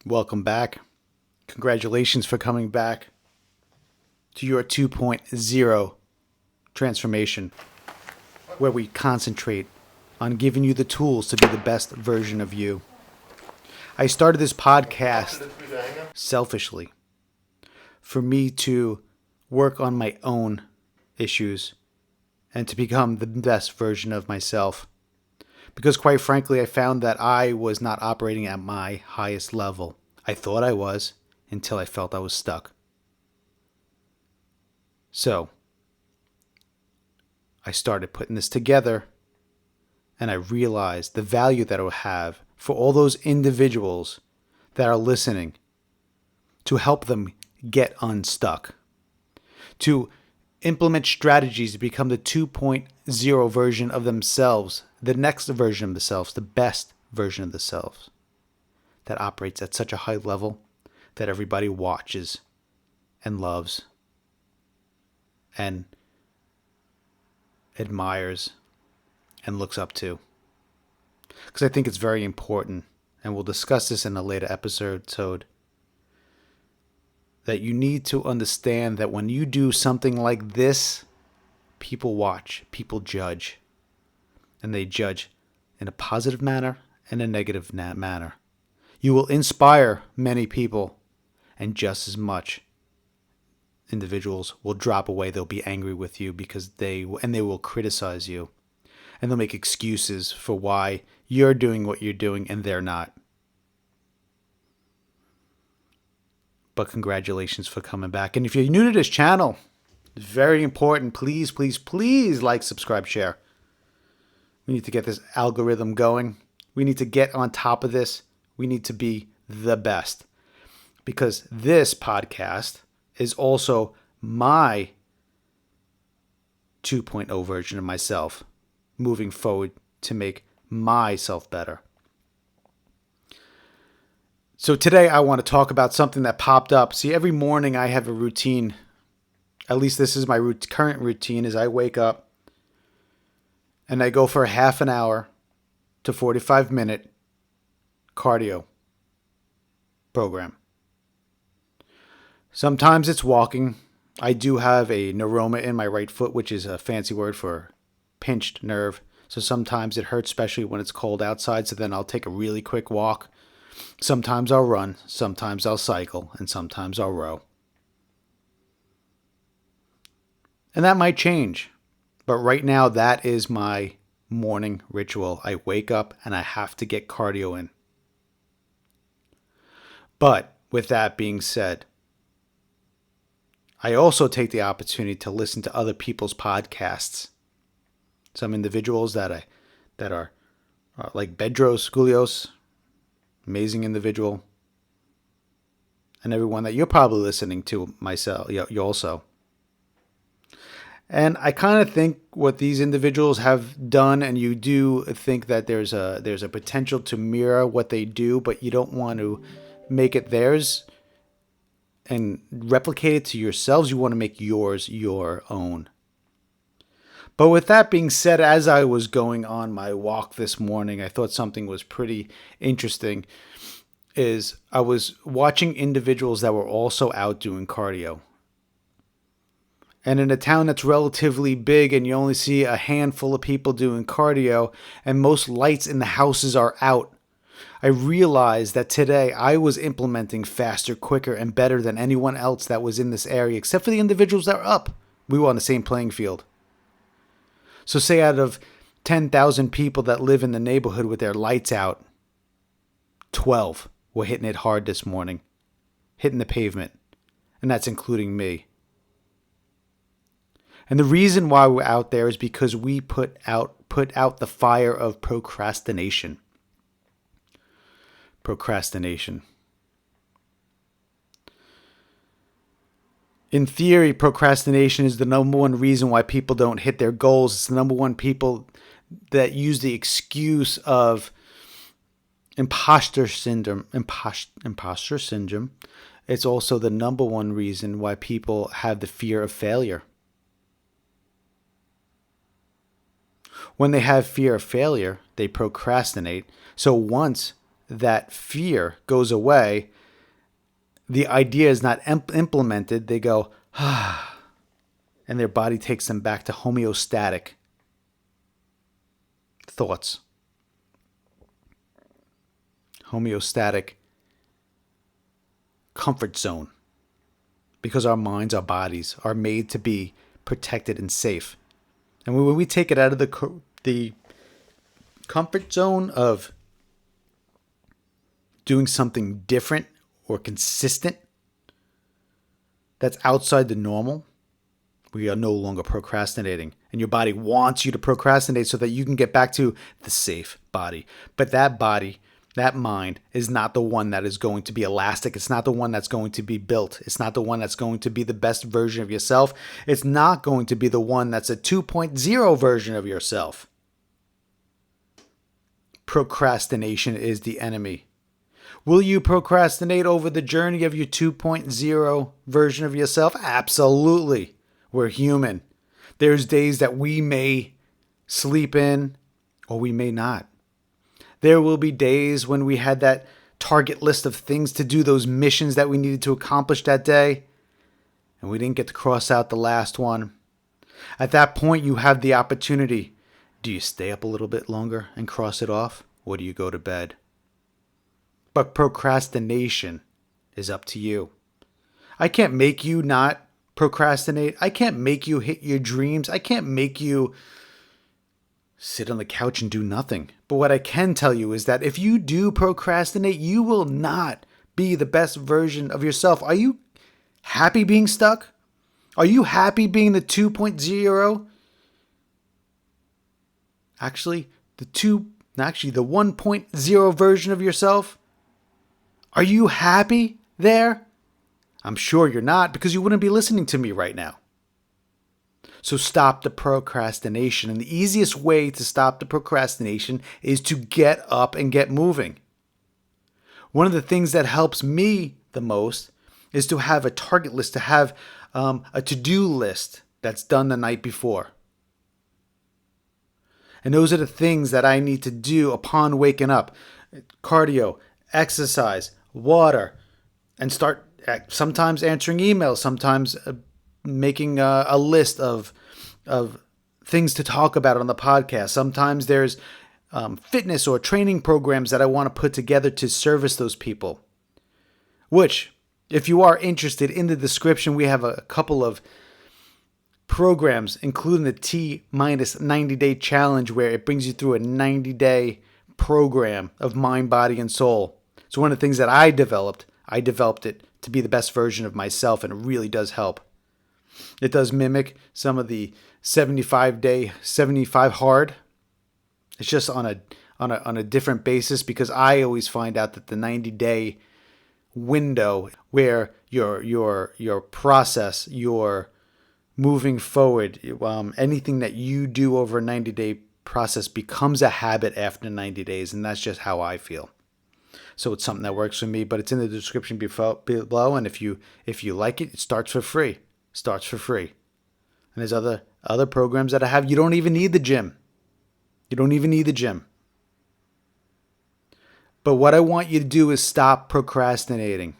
Welcome back. Congratulations for coming back to your 2.0 transformation, where we concentrate on giving you the tools to be the best version of you. I started this podcast selfishly for me to work on my own issues and to become the best version of myself. Because quite frankly, I found that I was not operating at my highest level. I thought I was until I felt I was stuck. So I started putting this together and I realized the value that it will have for all those individuals that are listening to help them get unstuck, to implement strategies to become the 2.0 version of themselves, the next version of themselves, the best version of themselves that operates at such a high level that everybody watches and loves and admires and looks up to. Because I think it's very important, and we'll discuss this in a later episode, that you need to understand that when you do something like this, people watch, people judge. And they judge in a positive manner and a negative manner. You will inspire many people, and just as much individuals will drop away. They'll be angry with you because they will criticize you. And they'll make excuses for why you're doing what you're doing and they're not. But congratulations for coming back. And if you're new to this channel, it's very important. Please, please, please like, subscribe, share. We need to get this algorithm going. We need to get on top of this. We need to be the best. Because this podcast is also my 2.0 version of myself, moving forward to make myself better. So today I want to talk about something that popped up. See, every morning I have a routine. At least this is my current routine, is I wake up and I go for a half an hour to 45-minute cardio program. Sometimes it's walking. I do have a neuroma in my right foot, which is a fancy word for pinched nerve. So sometimes it hurts, especially when it's cold outside. So then I'll take a really quick walk. Sometimes I'll run, sometimes I'll cycle, and sometimes I'll row. And that might change. But right now, that is my morning ritual. I wake up and I have to get cardio in. But with that being said, I also take the opportunity to listen to other people's podcasts. Some individuals that are like Bedros Goulios, amazing individual, and everyone that you're probably listening to, myself, you also. And I kind of think what these individuals have done, and you do think that there's a potential to mirror what they do, but you don't want to make it theirs and replicate it to yourselves. You want to make yours your own. But with that being said, as I was going on my walk this morning, I thought something was pretty interesting. Is I was watching individuals that were also out doing cardio. And in a town that's relatively big and you only see a handful of people doing cardio and most lights in the houses are out, I realized that today I was implementing faster, quicker, and better than anyone else that was in this area, except for the individuals that were up. We were on the same playing field. So say out of 10,000 people that live in the neighborhood with their lights out, 12 were hitting it hard this morning, hitting the pavement, and that's including me. And the reason why we're out there is because we put out the fire of procrastination. Procrastination. In theory, procrastination is the number one reason why people don't hit their goals. It's the number one people that use the excuse of imposter syndrome. Imposter syndrome. It's also the number one reason why people have the fear of failure. When they have fear of failure, they procrastinate. So once that fear goes away, the idea is not implemented, they go, and their body takes them back to homeostatic thoughts. Homeostatic comfort zone. Because our minds, our bodies are made to be protected and safe. And when we take it out of the comfort zone of doing something different or consistent that's outside the normal, we are no longer procrastinating. And your body wants you to procrastinate so that you can get back to the safe body. But that body, that mind, is not the one that is going to be elastic. It's not the one that's going to be built. It's not the one that's going to be the best version of yourself. It's not going to be the one that's a 2.0 version of yourself. Procrastination is the enemy. Will you procrastinate over the journey of your 2.0 version of yourself? Absolutely. We're human. There's days that we may sleep in or we may not. There will be days when we had that target list of things to do, those missions that we needed to accomplish that day, and we didn't get to cross out the last one. At that point, you have the opportunity. Do you stay up a little bit longer and cross it off, or do you go to bed? But procrastination is up to you. I can't make you not procrastinate. I can't make you hit your dreams. I can't make you sit on the couch and do nothing. But what I can tell you is that if you do procrastinate, you will not be the best version of yourself. Are you happy being stuck? Are you happy being the 2.0? Actually, the 1.0 version of yourself? Are you happy there? I'm sure you're not, because you wouldn't be listening to me right now. So stop the procrastination. And the easiest way to stop the procrastination is to get up and get moving. One of the things that helps me the most is to have a target list, to have a to-do list that's done the night before. And those are the things that I need to do upon waking up. Cardio, exercise, water, and start sometimes answering emails, sometimes making a list of things to talk about on the podcast. Sometimes there's fitness or training programs that I want to put together to service those people. Which, if you are interested, in the description we have a couple of programs, including the T-minus 90-day challenge, where it brings you through a 90-day program of mind, body, and soul. It's one of the things that I developed. I developed it to be the best version of myself, and it really does help. It does mimic some of the 75-day, 75 hard. It's just on a different basis, because I always find out that the 90-day window where your process, your moving forward, anything that you do over a 90-day process becomes a habit after 90 days, and that's just how I feel. So it's something that works for me, but it's in the description below, and if you like it, it starts for free. And there's other programs that I have. You don't even need the gym. But what I want you to do is stop procrastinating.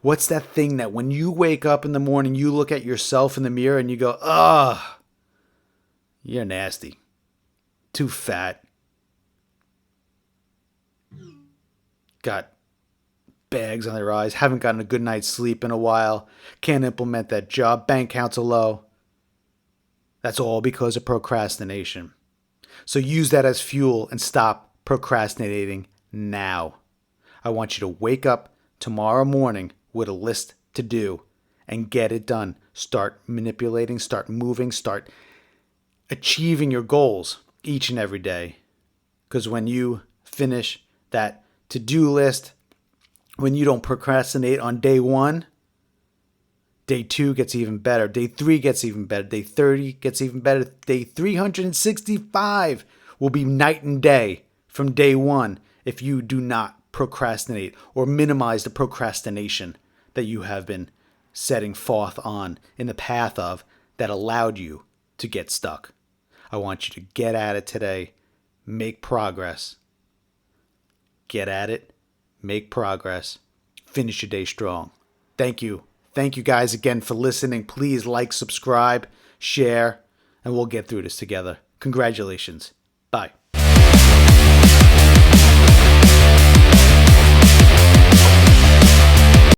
What's that thing that when you wake up in the morning, you look at yourself in the mirror and you go, ugh, you're nasty. Too fat. Got bags on their eyes. Haven't gotten a good night's sleep in a while. Can't implement that job. Bank accounts are low. That's all because of procrastination. So use that as fuel and stop procrastinating now. I want you to wake up tomorrow morning with a list to do and get it done. Start manipulating, start moving, start achieving your goals each and every day. Because when you finish that to-do list, when you don't procrastinate on day 1, day 2 gets even better. Day 3 gets even better. Day 30 gets even better. Day 365 will be night and day from day 1 if you do not procrastinate or minimize the procrastination that you have been setting forth on in the path of that allowed you to get stuck. I want you to get at it today, make progress, get at it, make progress, finish your day strong. Thank you. Thank you guys again for listening. Please like, subscribe, share, and we'll get through this together. Congratulations. Bye.